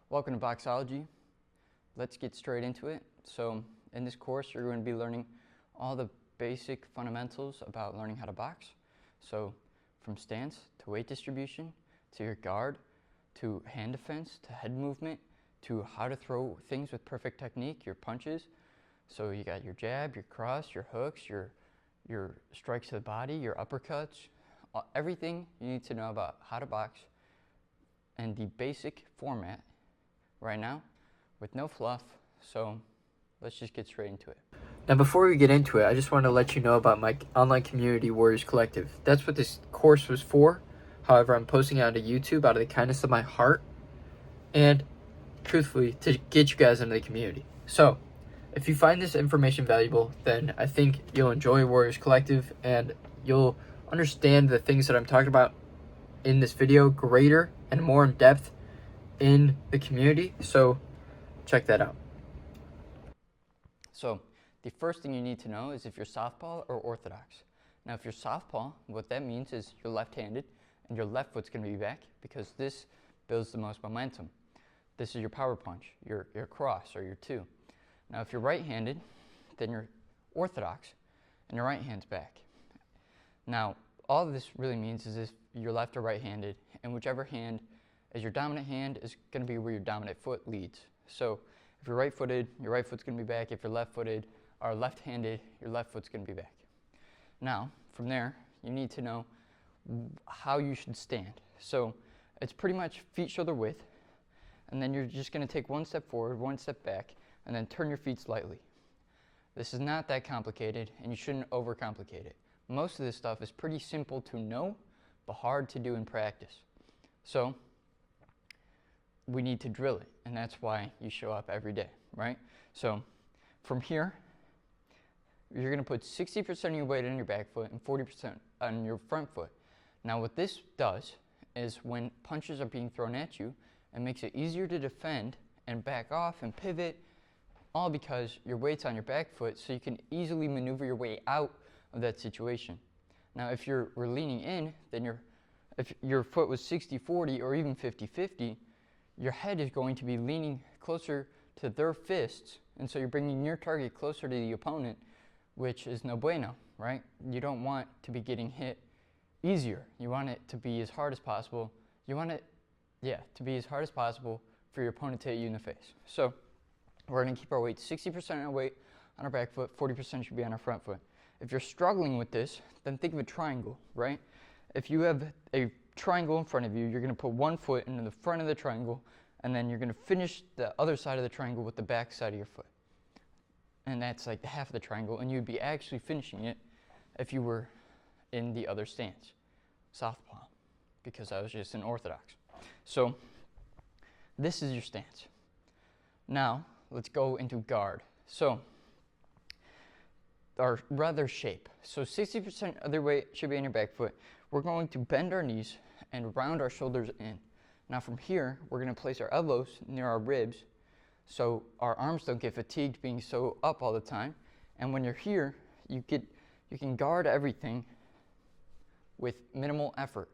Welcome to Boxology. Let's get straight into it. So in this course, you're going to be learning all the basic fundamentals about learning how to box. So from stance to weight distribution, to your guard, to hand defense, to head movement, to how to throw things with perfect technique, your punches. So you got your jab, your cross, your hooks, your strikes to the body, your uppercuts, everything you need to know about how to box and the basic format right now with no fluff. So let's just get straight into it. Now, before we get into it, I just want to let you know about my online community, Warriors Collective. That's what this course was for. However, I'm posting it onto YouTube out of the kindness of my heart and, truthfully, to get you guys into the community. So, if you find this information valuable, then I think you'll enjoy Warriors Collective and you'll understand the things that I'm talking about in this video greater and more in depth in the community. So, check that out. So the first thing you need to know is if you're southpaw or orthodox. Now if you're southpaw, what that means is you're left-handed and your left foot's going to be back because this builds the most momentum. This is your power punch, your cross, or your two. Now if you're right-handed, then you're orthodox and your right hand's back. Now all this really means is if you're left or right-handed, and whichever hand is your dominant hand is going to be where your dominant foot leads. So if you're right-footed, your right foot's going to be back. If you're left-footed or left-handed, your left foot's going to be back. Now, from there, you need to know how you should stand. So it's pretty much feet shoulder width, and then you're just going to take one step forward, one step back, and then turn your feet slightly. This is not that complicated, and you shouldn't overcomplicate it. Most of this stuff is pretty simple to know, but hard to do in practice. So we need to drill it, and that's why you show up every day, right? So from here, you're going to put 60% of your weight on your back foot and 40% on your front foot. Now what this does is when punches are being thrown at you, it makes it easier to defend and back off and pivot, all because your weight's on your back foot, so you can easily maneuver your way out of that situation. Now if we're leaning in, then if your foot was 60-40 or even 50-50, your head is going to be leaning closer to their fists, and so you're bringing your target closer to the opponent, which is no bueno, right? You don't want to be getting hit easier. You want it to be as hard as possible. You want it, to be as hard as possible for your opponent to hit you in the face. So we're going to keep our weight 60% of our weight on our back foot, 40% should be on our front foot. If you're struggling with this, then think of a triangle, right? If you have a triangle in front of you, you're going to put one foot into the front of the triangle, and then you're going to finish the other side of the triangle with the back side of your foot. And that's like the half of the triangle, and you'd be actually finishing it if you were in the other stance, southpaw, because I was just an orthodox. So this is your stance. Now let's go into guard. So or rather shape. So 60% of their weight should be on your back foot. We're going to bend our knees and round our shoulders in. Now from here, we're going to place our elbows near our ribs so our arms don't get fatigued being so up all the time. And when you're here, you can guard everything with minimal effort.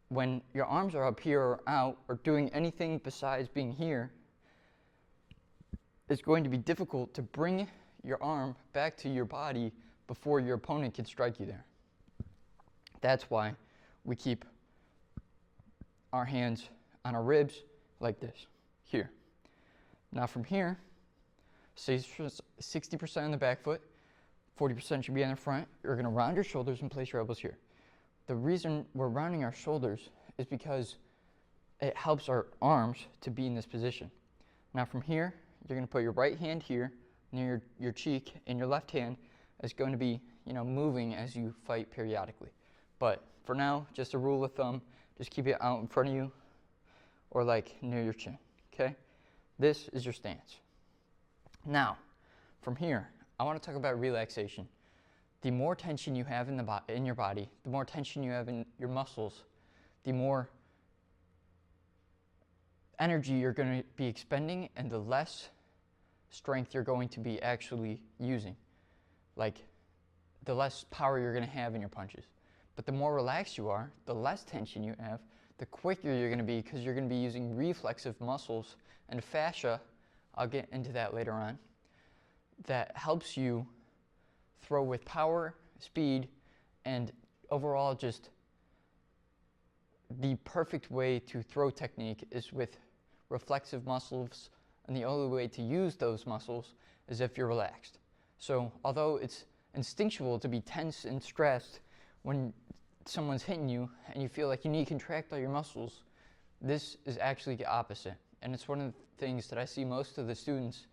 When your arms are up here or out or doing anything besides being here, it's going to be difficult to bring your arm back to your body before your opponent can strike you there. That's why we keep our hands on our ribs like this, here. Now from here, 60% on the back foot, 40% should be on the front. You're going to round your shoulders and place your elbows here. The reason we're rounding our shoulders is because it helps our arms to be in this position. Now from here, you're going to put your right hand here near your cheek, and your left hand is going to be, moving as you fight periodically. But for now, just a rule of thumb, just keep it out in front of you or like near your chin, okay? This is your stance. Now, from here, I want to talk about relaxation. The more tension you have in your body, the more tension you have in your muscles, the more energy you're going to be expending and the less strength you're going to be actually using. Like, the less power you're going to have in your punches. But the more relaxed you are, the less tension you have, the quicker you're going to be, because you're going to be using reflexive muscles and fascia. I'll get into that later on. That helps you throw with power, speed, and overall just the perfect way to throw technique is with reflexive muscles, and the only way to use those muscles is if you're relaxed. So although it's instinctual to be tense and stressed when someone's hitting you and you feel like you need to contract all your muscles, this is actually the opposite. And it's one of the things that I see most of the students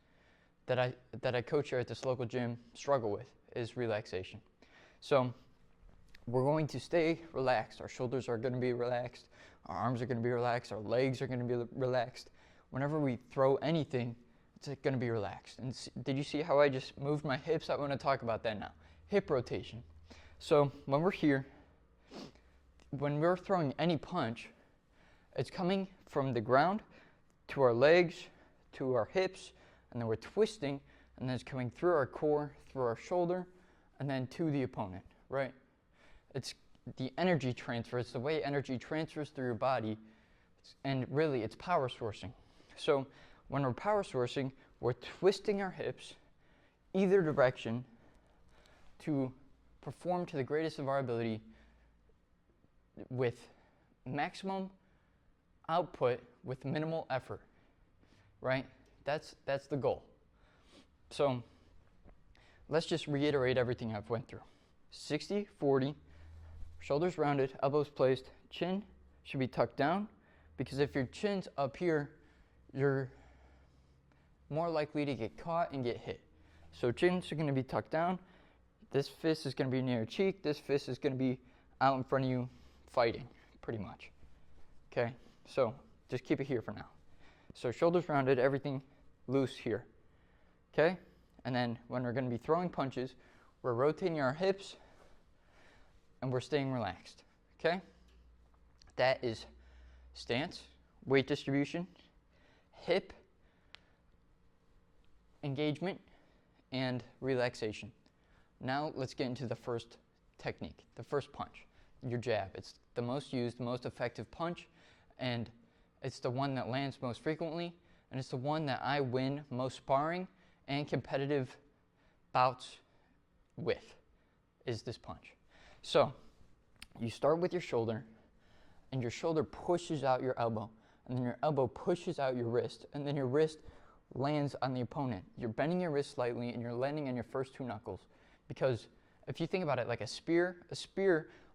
that I coach here at this local gym struggle with, is relaxation. So we're going to stay relaxed. Our shoulders are going to be relaxed. Our arms are going to be relaxed. Our legs are going to be relaxed. Whenever we throw anything, it's going to be relaxed. And did you see how I just moved my hips? I want to talk about that now. Hip rotation. So when we're here, when we're throwing any punch, it's coming from the ground to our legs, to our hips, and then we're twisting, and then it's coming through our core, through our shoulder, and then to the opponent, right? It's the energy transfer. It's the way energy transfers through your body, and really it's power sourcing. So when we're power sourcing, we're twisting our hips either direction to perform to the greatest of our ability with maximum output with minimal effort, right? That's the goal. So let's just reiterate everything I've went through. 60, 40, shoulders rounded, elbows placed, chin should be tucked down, because if your chin's up here, you're more likely to get caught and get hit. So chins are going to be tucked down. This fist is going to be near your cheek. This fist is going to be out in front of you fighting, pretty much. Okay, so just keep it here for now. So shoulders rounded, everything loose here. Okay, and then when we're going to be throwing punches, we're rotating our hips and we're staying relaxed. Okay, that is stance, weight distribution, hip engagement, and relaxation. Now let's get into the first technique, the first punch, your jab. It's the most used, the most effective punch, and it's the one that lands most frequently, and it's the one that I win most sparring and competitive bouts with, is this punch. So you start with your shoulder, and your shoulder pushes out your elbow, and then your elbow pushes out your wrist, and then your wrist lands on the opponent. You're bending your wrist slightly, and you're landing on your first two knuckles, because if you think about it like a spear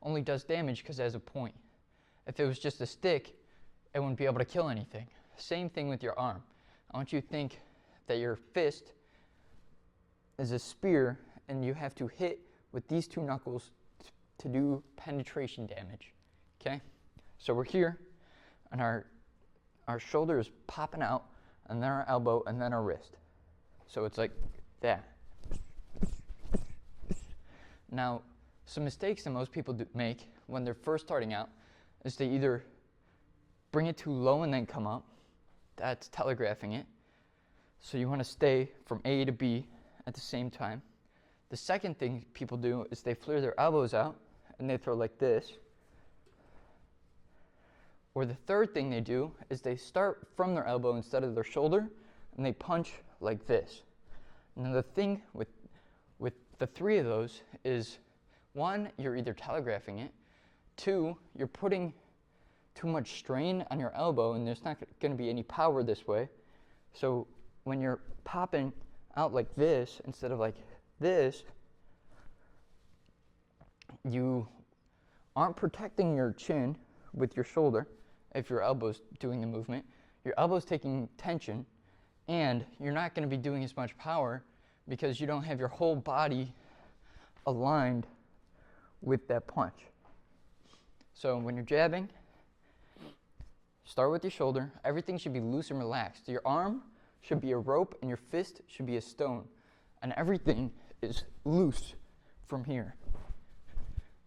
only does damage because it has a point. If it was just a stick, it wouldn't be able to kill anything. Same thing with your arm. I want you to think that your fist is a spear, and you have to hit with these two knuckles to do penetration damage. Okay? So we're here, and our shoulder is popping out, and then our elbow, and then our wrist. So it's like that. Now, some mistakes that most people make when they're first starting out is they either bring it too low and then come up. That's telegraphing it. So you want to stay from A to B at the same time. The second thing people do is they flare their elbows out and they throw like this. Or the third thing they do is they start from their elbow instead of their shoulder, and they punch like this. Now the thing with the three of those is, one, you're either telegraphing it, two, you're putting too much strain on your elbow, and there's not going to be any power this way. So when you're popping out like this instead of like this, you aren't protecting your chin with your shoulder if your elbow's doing the movement. Your elbow's taking tension, and you're not going to be doing as much power because you don't have your whole body aligned with that punch. So when you're jabbing, start with your shoulder. Everything should be loose and relaxed. Your arm should be a rope, and your fist should be a stone. And everything is loose from here.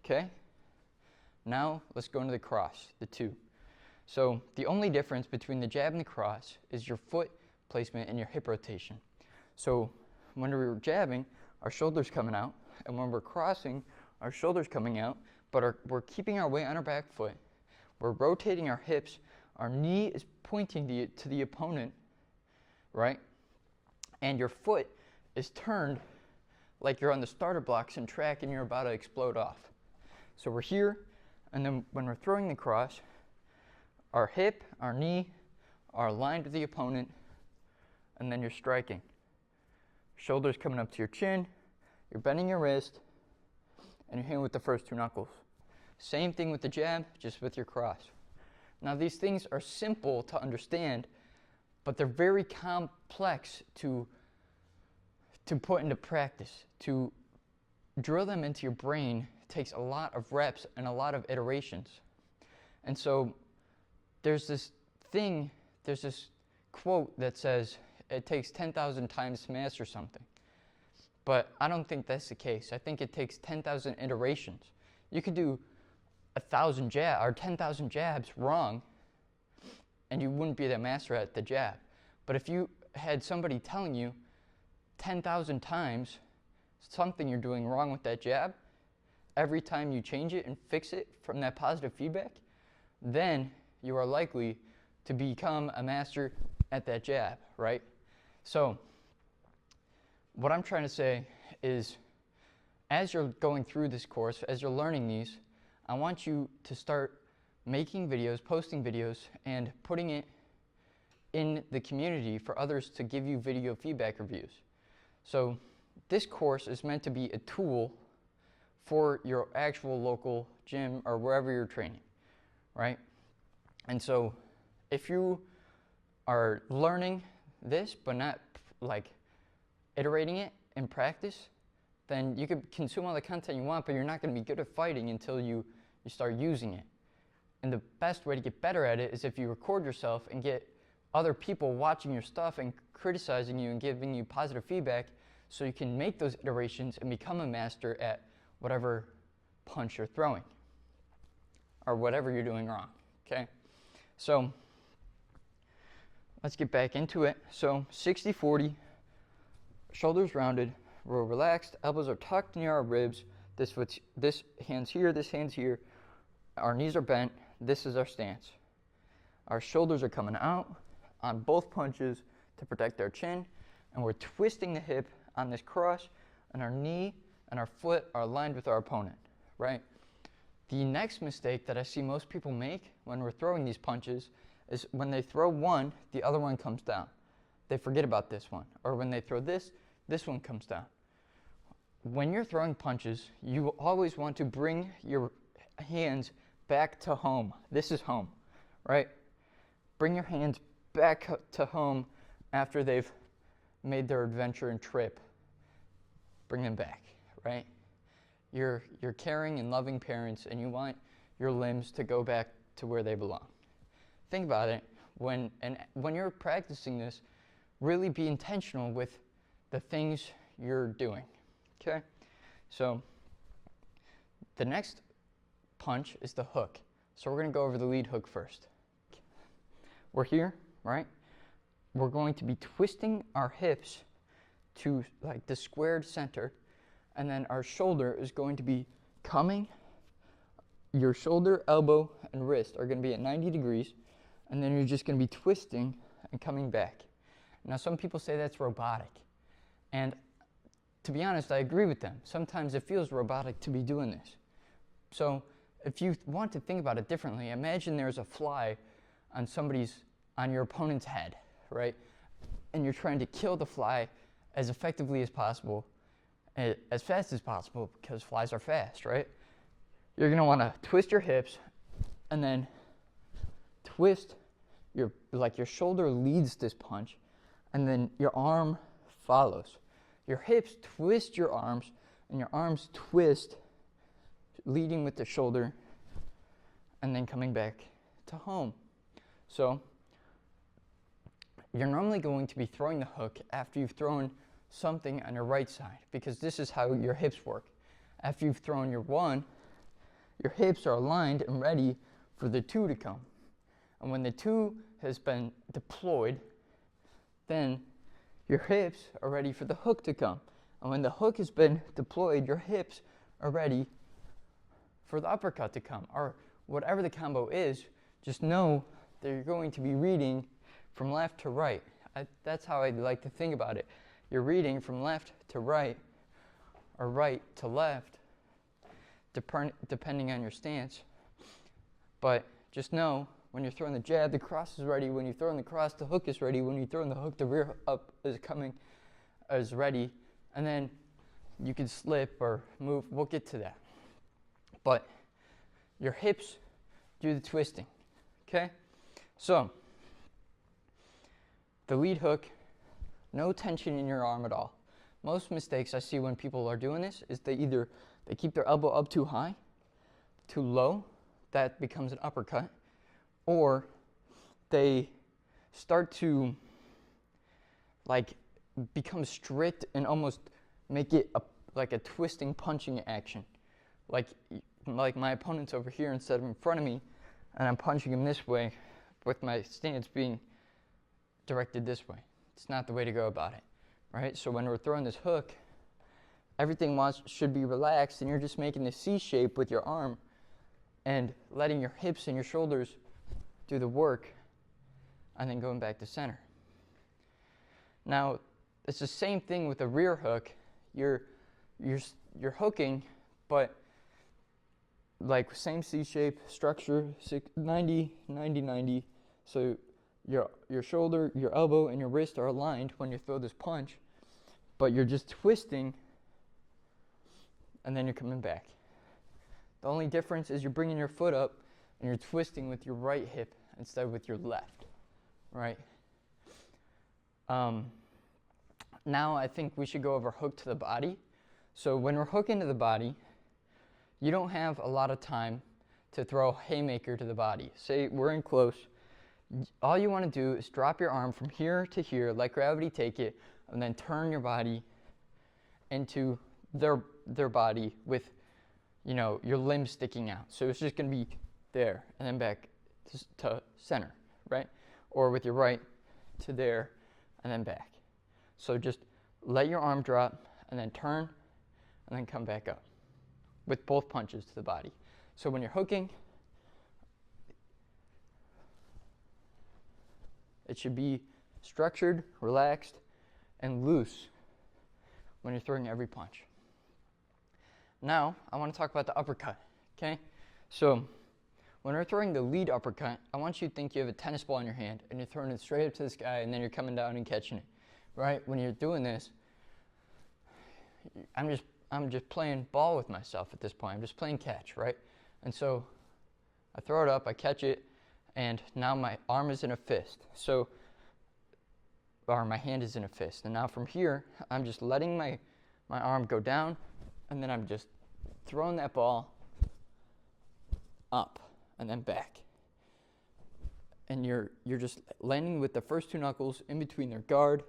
Okay? Now let's go into the cross, the two. So the only difference between the jab and the cross is your foot placement and your hip rotation. So when we're jabbing, our shoulder's coming out, and when we're crossing, our shoulder's coming out, but we're keeping our weight on our back foot. We're rotating our hips. Our knee is pointing to the opponent, right? And your foot is turned like you're on the starter blocks in track and you're about to explode off. So we're here, and then when we're throwing the cross, our hip, our knee are aligned with the opponent, and then you're striking. Shoulders coming up to your chin, you're bending your wrist, and you're hitting with the first two knuckles. Same thing with the jab, just with your cross. Now these things are simple to understand, but they're very complex to put into practice. To drill them into your brain takes a lot of reps and a lot of iterations. And so there's this quote that says it takes 10,000 times to master something. But I don't think that's the case. I think it takes 10,000 iterations. You could do 10,000 jabs wrong, and you wouldn't be the master at the jab. But if you had somebody telling you 10,000 times something you're doing wrong with that jab, every time you change it and fix it from that positive feedback, then you are likely to become a master at that jab, right? So what I'm trying to say is, as you're going through this course, as you're learning these, I want you to start making videos, posting videos, and putting it in the community for others to give you video feedback reviews. So this course is meant to be a tool for your actual local gym or wherever you're training, right? And so if you are learning this but not like iterating it in practice, then you could consume all the content you want, but you're not going to be good at fighting until you start using it. And the best way to get better at it is if you record yourself and get other people watching your stuff and criticizing you and giving you positive feedback, so you can make those iterations and become a master at whatever punch you're throwing or whatever you're doing wrong, okay? So let's get back into it. So 60-40, shoulders rounded, we're relaxed, elbows are tucked near our ribs, this hand's here, this hand's here, our knees are bent, this is our stance. Our shoulders are coming out on both punches to protect our chin, and we're twisting the hip on this cross, and our knee and our foot are aligned with our opponent, right? The next mistake that I see most people make when we're throwing these punches is when they throw one, the other one comes down. They forget about this one. Or when they throw this, this one comes down. When you're throwing punches, you always want to bring your hands back to home. This is home, right? Bring your hands back to home after they've made their adventure and trip. Bring them back, right? You're caring and loving parents, and you want your limbs to go back to where they belong. Think about it. When you're practicing this, really be intentional with the things you're doing, okay? So the next punch is the hook. So we're going to go over the lead hook first. We're here, right? We're going to be twisting our hips to like the squared center, and then our shoulder is going to be coming. Your shoulder, elbow, and wrist are going to be at 90 degrees, and then you're just going to be twisting and coming back. Now, some people say that's robotic, and to be honest, I agree with them. Sometimes it feels robotic to be doing this. So if you want to think about it differently, imagine there's a fly on your opponent's head, right? And you're trying to kill the fly as effectively as possible, as fast as possible, because flies are fast, right? You're going to want to twist your hips and then twist your shoulder leads this punch, and then your arm follows. Your hips twist your arms, and your arms twist, leading with the shoulder, and then coming back to home. So you're normally going to be throwing the hook after you've thrown something on your right side, because this is how your hips work. After you've thrown your one, your hips are aligned and ready for the two to come. And when the two has been deployed, then your hips are ready for the hook to come. And when the hook has been deployed, your hips are ready for the uppercut to come. Or whatever the combo is, just know that you're going to be reading from left to right. That's how I like to think about it. You're reading from left to right, or right to left, depending on your stance. But just know, when you're throwing the jab, the cross is ready. When you're throwing the cross, the hook is ready. When you're throwing the hook, the rear up is ready. And then you can slip or move. We'll get to that. But your hips do the twisting, okay? So, the lead hook, no tension in your arm at all. Most mistakes I see when people are doing this is they keep their elbow up too high, too low, that becomes an uppercut, or they start to like become strict and almost make it like a twisting punching action. Like my opponent's over here instead of in front of me, and I'm punching him this way with my stance being directed this way. It's not the way to go about it, right? So when we're throwing this hook, everything should be relaxed, and you're just making the C shape with your arm and letting your hips and your shoulders do the work, and then going back to center. Now, it's the same thing with the rear hook. You're hooking, but like same C shape structure, 90, 90, 90. So your shoulder, your elbow, and your wrist are aligned when you throw this punch, but you're just twisting, and then you're coming back. The only difference is you're bringing your foot up, and you're twisting with your right hip instead of with your left, right? Now I think we should go over hook to the body. So when we're hooking to the body, you don't have a lot of time to throw a haymaker to the body. Say we're in close. All you want to do is drop your arm from here to here, let gravity take it, and then turn your body into their body with, your limbs sticking out. So it's just going to be there and then back to center, right? Or with your right to there and then back. So just let your arm drop and then turn and then come back up with both punches to the body. So when you're hooking, it should be structured, relaxed, and loose when you're throwing every punch. Now, I want to talk about the uppercut, okay? So, when we're throwing the lead uppercut, I want you to think you have a tennis ball in your hand, and you're throwing it straight up to the sky, and then you're coming down and catching it, right? When you're doing this, I'm just playing ball with myself at this point. I'm just playing catch, right? And so, I throw it up, I catch it, and now my arm is in a fist. So, or my hand is in a fist. And now from here, I'm just letting my arm go down, and then I'm just throwing that ball up and then back. And you're just landing with the first two knuckles in between their guard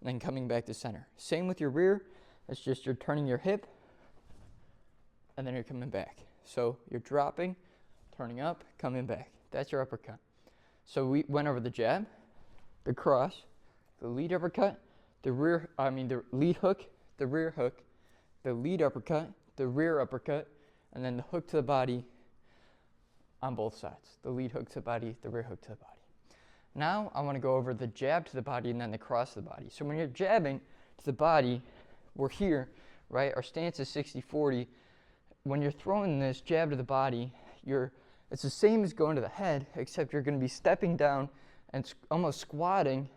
and then coming back to center. Same with your rear. It's just you're turning your hip and then you're coming back. So you're dropping, turning up, coming back. That's your uppercut. So we went over the jab, the cross, the lead uppercut, the lead hook, the rear hook, the lead uppercut, the rear uppercut, and then the hook to the body on both sides. The lead hook to the body, the rear hook to the body. Now I want to go over the jab to the body and then the cross to the body. So when you're jabbing to the body, we're here, right? Our stance is 60-40. When you're throwing this jab to the body, it's the same as going to the head, except you're going to be stepping down and almost squatting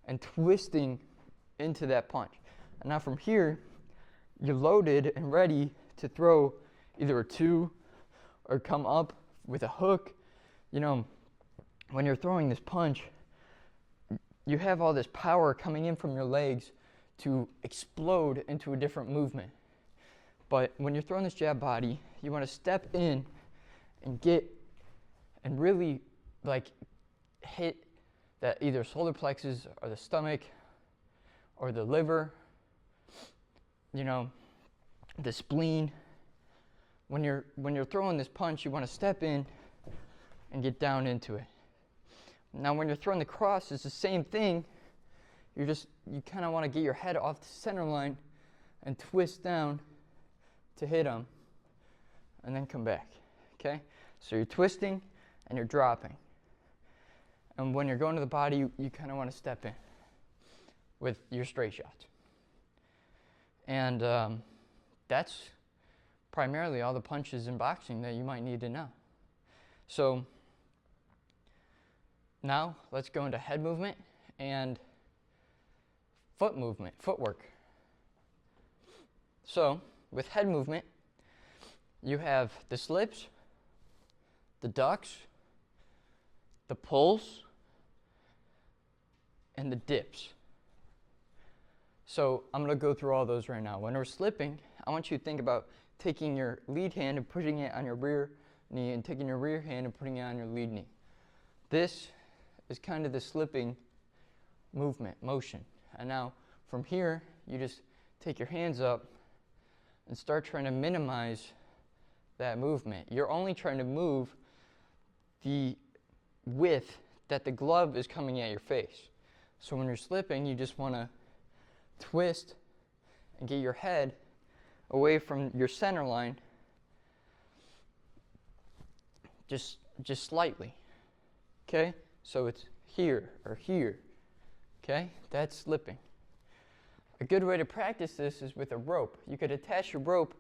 and twisting into that punch. And now from here, you're loaded and ready to throw either a two or come up with a hook. When you're throwing this punch, you have all this power coming in from your legs to explode into a different movement. But when you're throwing this jab body, you want to step in and really hit that either solar plexus or the stomach or the liver, the spleen. When you're throwing this punch, you want to step in and get down into it. Now when you're throwing the cross, it's the same thing. You kind of want to get your head off the center line and twist down to hit them and then come back, okay? So you're twisting and you're dropping. And when you're going to the body, you kind of want to step in with your straight shots. And that's primarily all the punches in boxing that you might need to know. So now let's go into head movement and footwork. So with head movement, you have the slips, the ducks, the pulls, and the dips. So I'm going to go through all those right now. When we're slipping, I want you to think about taking your lead hand and putting it on your rear knee and taking your rear hand and putting it on your lead knee. This is kind of the slipping motion. And now from here, you just take your hands up and start trying to minimize that movement. You're only trying to move the width that the glove is coming at your face. So when you're slipping, you just want to twist and get your head away from your center line just slightly. Okay? So it's here or here. Okay? That's slipping. A good way to practice this is with a rope. You could attach your rope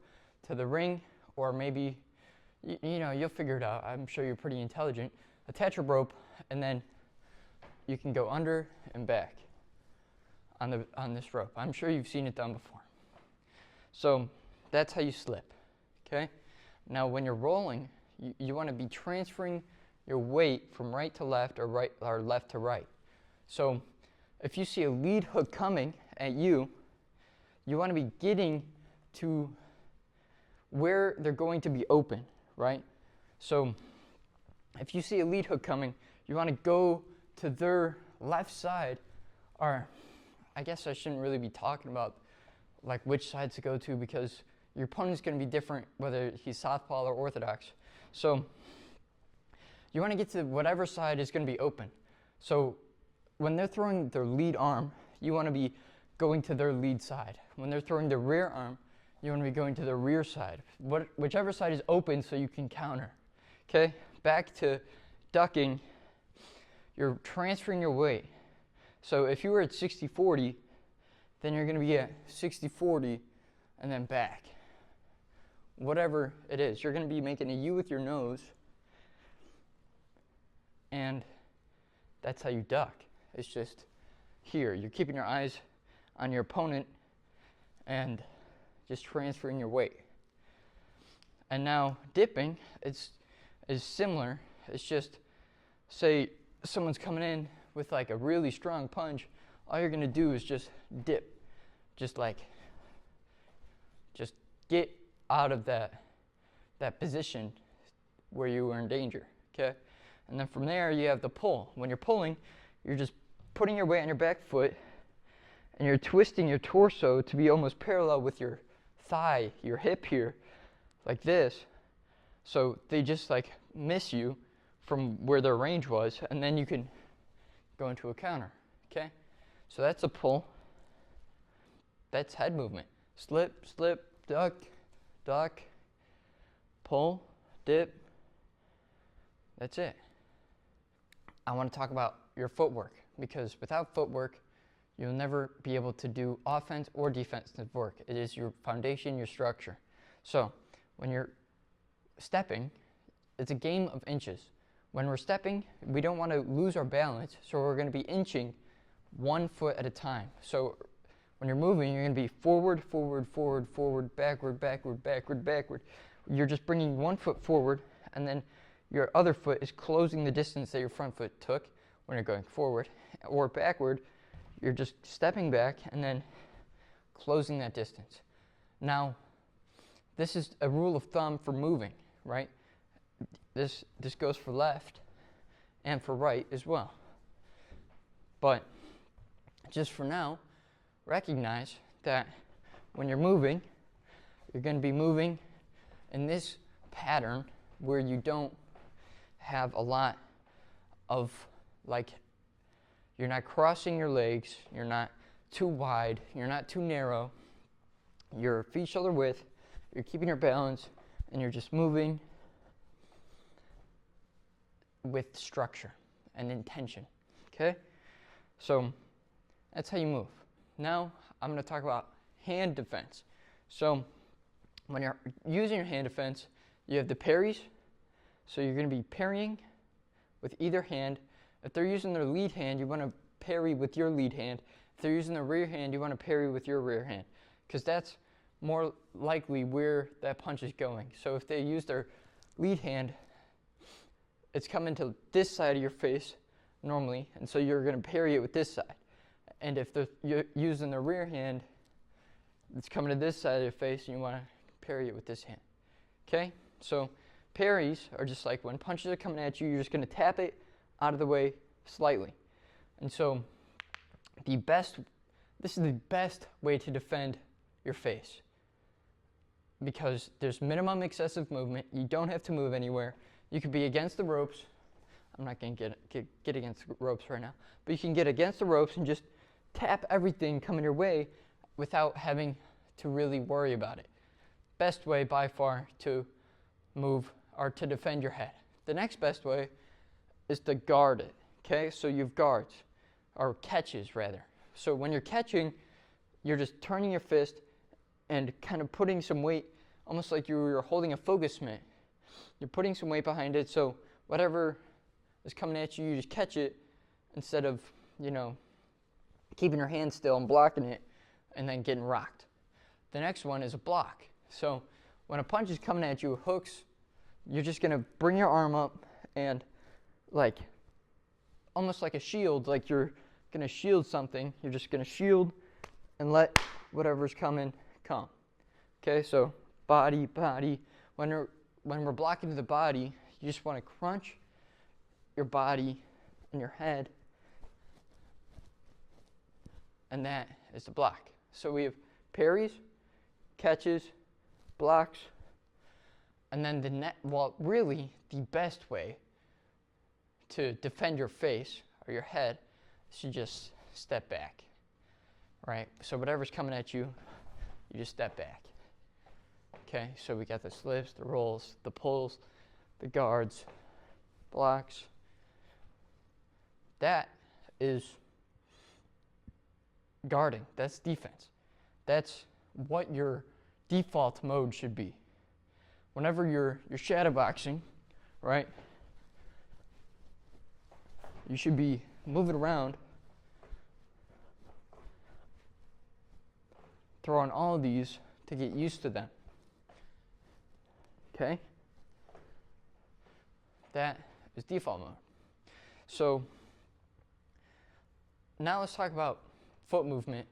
to the ring, or maybe, you know, you'll figure it out. I'm sure you're pretty intelligent. Attach a rope, and then you can go under and back on this rope. I'm sure you've seen it done before. So that's how you slip, okay? Now when you're rolling, you want to be transferring your weight from right to left or left to right. So if you see a lead hook coming at you, you want to be getting to where they're going to be open, right? So if you see a lead hook coming, you want to go to their left side, or I guess I shouldn't really be talking about like which sides to go to, because your opponent's going to be different whether he's southpaw or orthodox. So you want to get to whatever side is going to be open. So when they're throwing their lead arm, you want to be going to their lead side. When they're throwing their rear arm, you want to be going to the rear side. Whichever side is open so you can counter. Okay, back to ducking, you're transferring your weight. So if you were at 60-40, then you're going to be at 60-40 and then back. Whatever it is, you're going to be making a U with your nose, and that's how you duck. It's just here. You're keeping your eyes on your opponent and just transferring your weight. And now dipping, is similar. It's just, say someone's coming in with like a really strong punch, all you're going to do is just dip. Just get out of that position where you were in danger, okay? And then from there, you have the pull. When you're pulling, you're just putting your weight on your back foot, and you're twisting your torso to be almost parallel with your thigh, your hip here, like this. So they just like miss you from where their range was, and then you can go into a counter, okay? So that's a pull. That's head movement. Slip, slip, duck, duck, pull, dip. That's it. I want to talk about your footwork, because without footwork, you'll never be able to do offense or defensive work. It is your foundation, your structure. So when you're stepping, it's a game of inches. When we're stepping, we don't want to lose our balance, so we're going to be inching 1 foot at a time. So when you're moving, you're going to be forward, forward, forward, forward, backward, backward, backward, backward. You're just bringing 1 foot forward, and then your other foot is closing the distance that your front foot took when you're going forward. Or backward, you're just stepping back and then closing that distance. Now, this is a rule of thumb for moving, right? This goes for left and for right as well. But just for now, recognize that when you're moving, you're going to be moving in this pattern where you don't have a lot of, like, you're not crossing your legs, you're not too wide, you're not too narrow, your feet shoulder width, you're keeping your balance, and you're just moving with structure and intention, okay? So that's how you move. Now I'm going to talk about hand defense. So when you're using your hand defense, you have the parries. So you're going to be parrying with either hand. If they're using their lead hand, you want to parry with your lead hand. If they're using their rear hand, you want to parry with your rear hand, because that's more likely where that punch is going. So if they use their lead hand, it's coming to this side of your face normally, and so you're going to parry it with this side. And if you're using the rear hand, it's coming to this side of your face, and you want to parry it with this hand. Okay? So parries are just like when punches are coming at you, you're just going to tap it out of the way slightly. And so this is the best way to defend your face, because there's minimum excessive movement. You don't have to move anywhere. You could be against the ropes. I'm not going to get against the ropes right now, but you can get against the ropes and just tap everything coming your way without having to really worry about it. Best way by far to move or to defend your head. The next best way is to guard it. Okay, so you have guards, or catches rather. So when you're catching, you're just turning your fist and kind of putting some weight, almost like you were holding a focus mitt. You're putting some weight behind it, so whatever is coming at you, you just catch it instead of, keeping your hand still and blocking it and then getting rocked. The next one is a block. So when a punch is coming at you with hooks, you're just going to bring your arm up and almost like a shield, like you're going to shield something. You're just going to shield and let whatever's coming come. Okay, so body. When we're blocking the body, you just want to crunch your body and your head, and that is the block. So we have parries, catches, blocks, and then really the best way to defend your face or your head is to just step back, right? So whatever's coming at you, you just step back. Okay, so we got the slips, the rolls, the pulls, the guards, blocks. That is guarding. That's defense. That's what your default mode should be. Whenever you're shadowboxing, right, you should be moving around, throwing all of these to get used to them. Okay? That is default mode. So now let's talk about foot movement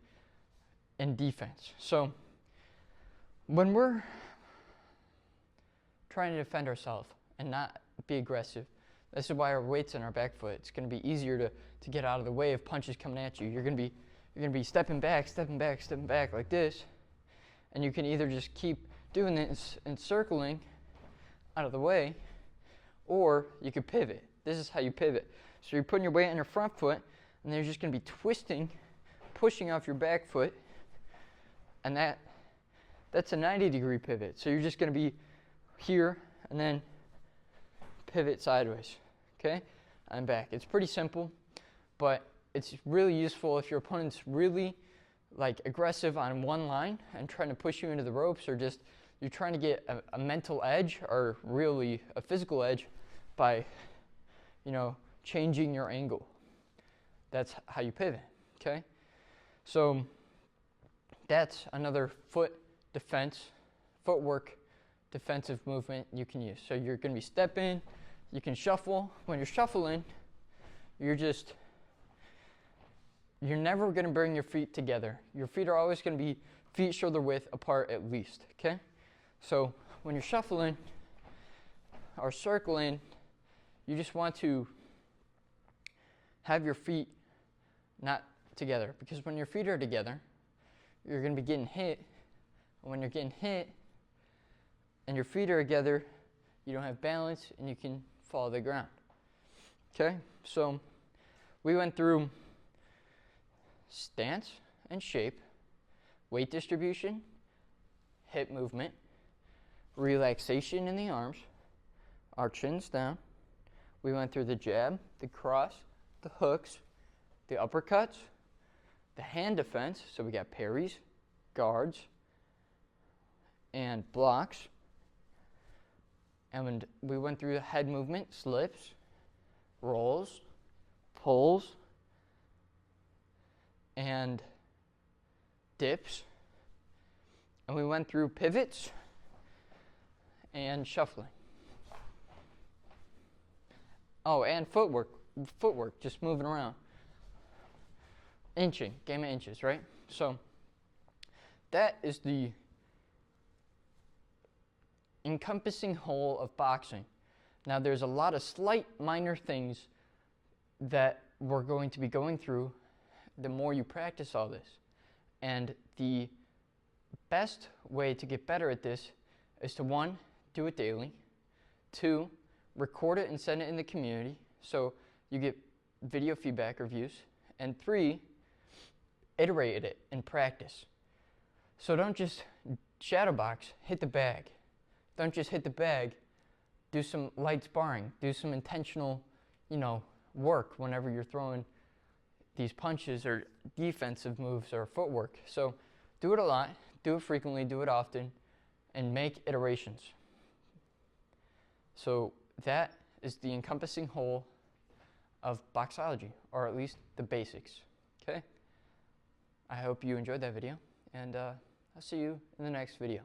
and defense. So when we're trying to defend ourselves and not be aggressive, this is why our weight's in our back foot. It's going to be easier to get out of the way of punches coming at you. You're going to be stepping back like this, and you can either just keep doing this and circling out of the way, or you could pivot. This is how you pivot. So you're putting your weight on your front foot, and then you're just going to be twisting, pushing off your back foot, and that's a 90-degree pivot. So you're just going to be here and then pivot sideways. Okay? I'm back. It's pretty simple, but it's really useful if your opponent's really aggressive on one line and trying to push you into the ropes, or just you're trying to get a mental edge or really a physical edge by changing your angle. That's how you pivot. Okay? So that's another footwork defensive movement you can use. So you're going to be stepping, you can shuffle. When you're shuffling, you're never going to bring your feet together. Your feet are always going to be feet shoulder width apart at least. Okay? So when you're shuffling or circling, you just want to have your feet not together, because when your feet are together, you're going to be getting hit. And when you're getting hit and your feet are together, you don't have balance and you can fall to the ground. Okay? So we went through stance and shape, weight distribution, hip movement, relaxation in the arms, our chins down. we went through the jab, the cross, the hooks, the uppercuts, the hand defense, so we got parries, guards, and blocks. And we went through the head movement, slips, rolls, pulls, and dips. And we went through pivots and shuffling. Oh, and footwork, just moving around. Inching, game of inches, right? So that is the encompassing whole of boxing. Now there's a lot of slight minor things that we're going to be going through the more you practice all this. And the best way to get better at this is to, 1, do it daily, 2, record it and send it in the community so you get video feedback or views, and 3, iterate it and practice. So don't just shadow box, hit the bag. Don't just hit the bag, do some light sparring, do some intentional, work whenever you're throwing these punches or defensive moves or footwork. So do it a lot, do it frequently, do it often, and make iterations. So that is the encompassing whole of Boxology, or at least the basics, okay? I hope you enjoyed that video, and I'll see you in the next video.